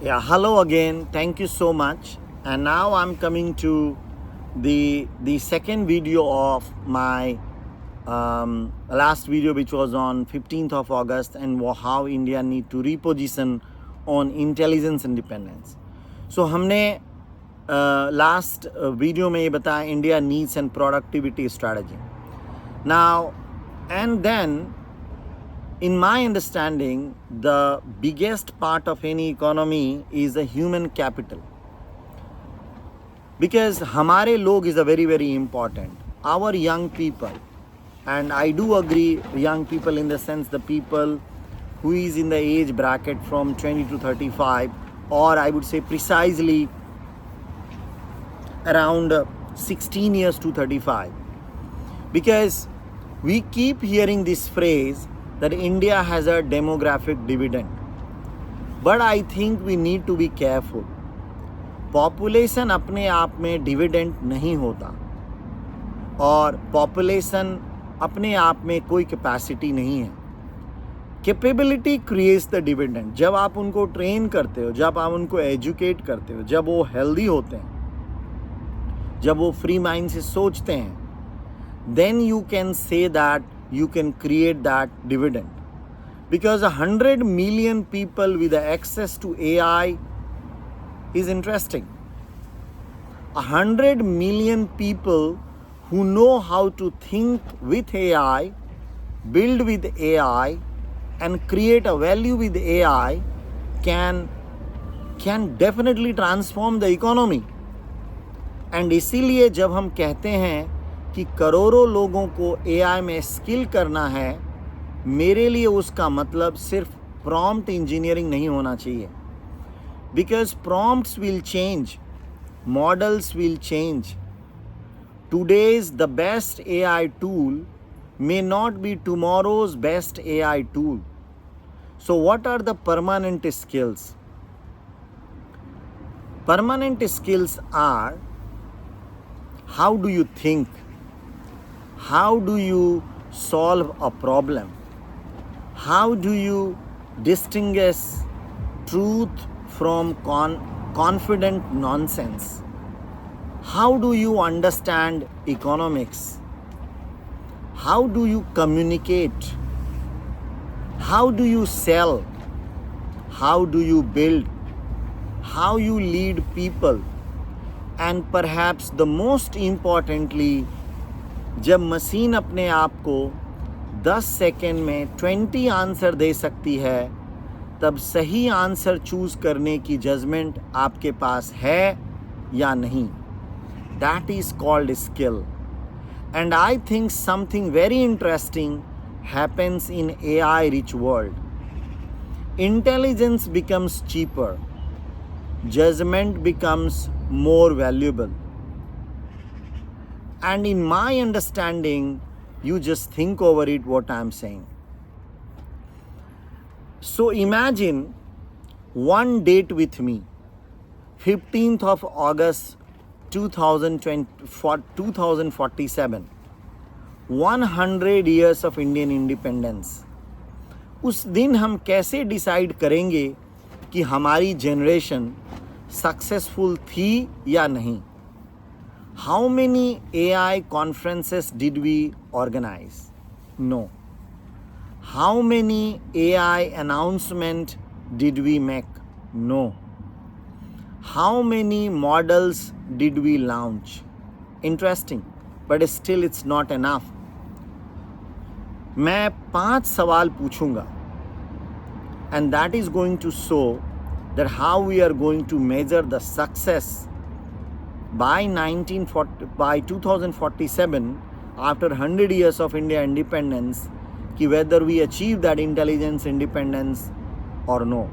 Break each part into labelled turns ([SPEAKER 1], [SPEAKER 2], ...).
[SPEAKER 1] Yeah, hello again. Thank you so much. And now I'm coming to the second video of my last video, which was on 15th of August, and how India need to reposition on intelligence independence. So हमने last video में ये बताया India needs and productivity strategy. Now and then, in my understanding, the biggest part of any economy is the human capital. Because हमारे लोग is a very important. Our young people, and I do agree young people in the sense the people who is in the age bracket from 20 to 35, or I would say precisely around 16 years to 35. Because we keep hearing this phrase that India has a demographic dividend. But I think we need to be careful. Population अपने आप में dividend नहीं होता, और population अपने आप में कोई कैपेसिटी नहीं है. Capability creates the dividend. जब आप उनको ट्रेन करते हो, जब आप उनको एजुकेट करते हो, जब वो हेल्दी होते हैं, जब वो फ्री माइंड से सोचते हैं, then you can say that you can create that dividend. Because 100 million people with the access to AI is interesting. 100 million people who know how to think with AI, build with AI, and create a value with AI can definitely transform the economy. And इसीलिए जब हम कहते हैं कि करोड़ों लोगों को AI में स्किल करना है, मेरे लिए उसका मतलब सिर्फ प्रॉम्प्ट इंजीनियरिंग नहीं होना चाहिए. Because prompts will change, models will change. Today's the best AI tool may not be tomorrow's best AI tool. So what are the permanent skills? Permanent skills are: how do you think? How do you solve a problem? How do you distinguish truth from confident nonsense? How do you understand economics? How do you communicate? How do you sell? How do you build? How you lead people? And perhaps the most importantly, जब machine अपने आप को 10 second में 20 answer दे सकती है, तब सही answer choose करने की जजमेंट आपके पास है या नहीं. That is called skill. And I think something very interesting happens in AI rich world. Intelligence becomes cheaper, judgment becomes more valuable. And in my understanding, you just think over it what I'm saying. So imagine one date with me, 15th of August 2047, 100 years of Indian independence. उस दिन हम कैसे decide करेंगे कि हमारी generation successful थी या नहीं? How many AI conferences did we organize? No. How many AI announcements did we make? No. How many models did we launch? Interesting, but still it's not enough. मैं 5 सवाल पूछूंगा, and that is going to show that how we are going to measure the success by 2047, after 100 years of India independence, कि whether we achieve that intelligence independence or no.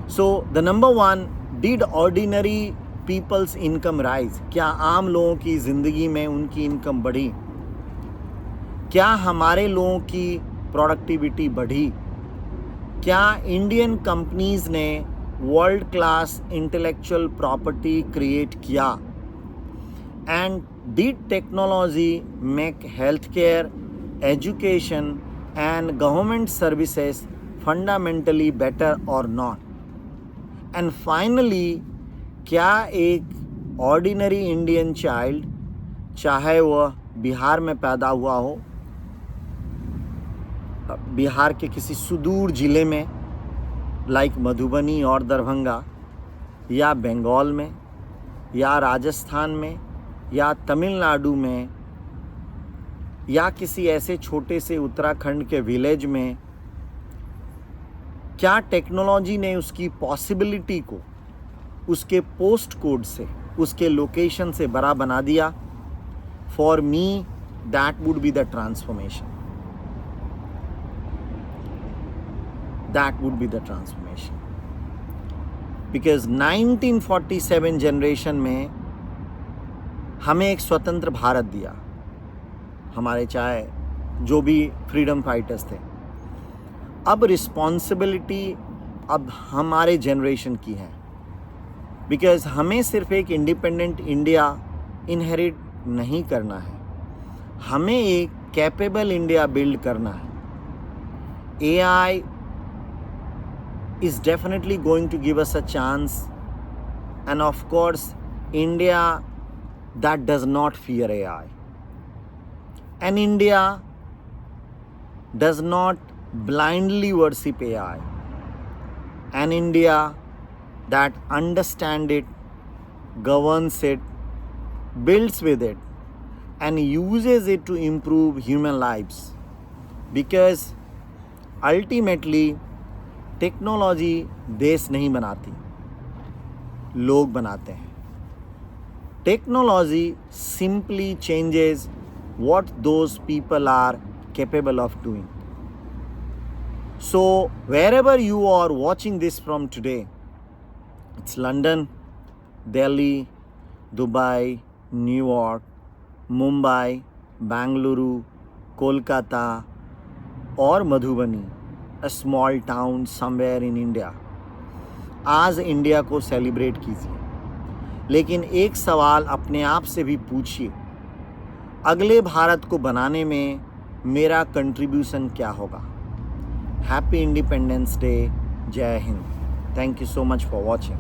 [SPEAKER 1] So the number one, did ordinary people's income rise? क्या आम लोगों की ज़िंदगी में उनकी income बढ़ी? क्या हमारे लोगों की प्रोडक्टिविटी बढ़ी? क्या इंडियन कंपनीज ने world class intellectual property create किया? And did technology make health care, education and government services fundamentally better और नॉट? एंड फाइनली क्या एक ऑर्डिनरी इंडियन चाइल्ड, चाहे वह बिहार में पैदा हुआ हो, बिहार के किसी सुदूर ज़िले में लाइक मधुबनी और दरभंगा, या बंगाल में, या राजस्थान में, या तमिलनाडु में, या किसी ऐसे छोटे से उत्तराखंड के विलेज में, क्या टेक्नोलॉजी ने उसकी पॉसिबिलिटी को उसके पोस्ट कोड से, उसके लोकेशन से बड़ा बना दिया? For me that would be the transformation, that would be the transformation. Because 1947 generation में हमें एक स्वतंत्र भारत दिया, हमारे चाहे जो भी फ्रीडम फाइटर्स थे। अब रिस्पॉन्सिबिलिटी अब हमारे जनरेशन की है, बिकॉज हमें सिर्फ एक इंडिपेंडेंट इंडिया इनहेरिट नहीं करना है, हमें एक कैपेबल इंडिया बिल्ड करना है। AI is definitely going to give us a chance, and of course India that does not fear AI, and India does not blindly worship AI, and India that understands it, governs it, builds with it, and uses it to improve human lives. Because ultimately technology देश नहीं बनाती, लोग बनाते हैं। Technology simply changes what those people are capable of doing. So wherever you are watching this from today, it's London, Delhi, Dubai, New York, Mumbai, Bangalore, Kolkata or Madhubani, a small town somewhere in India, आज India को celebrate कीजिए। लेकिन एक सवाल अपने आप से भी पूछिए, अगले भारत को बनाने में मेरा कंट्रीब्यूशन क्या होगा? हैप्पी इंडिपेंडेंस डे, जय Hind. Thank you so much for watching.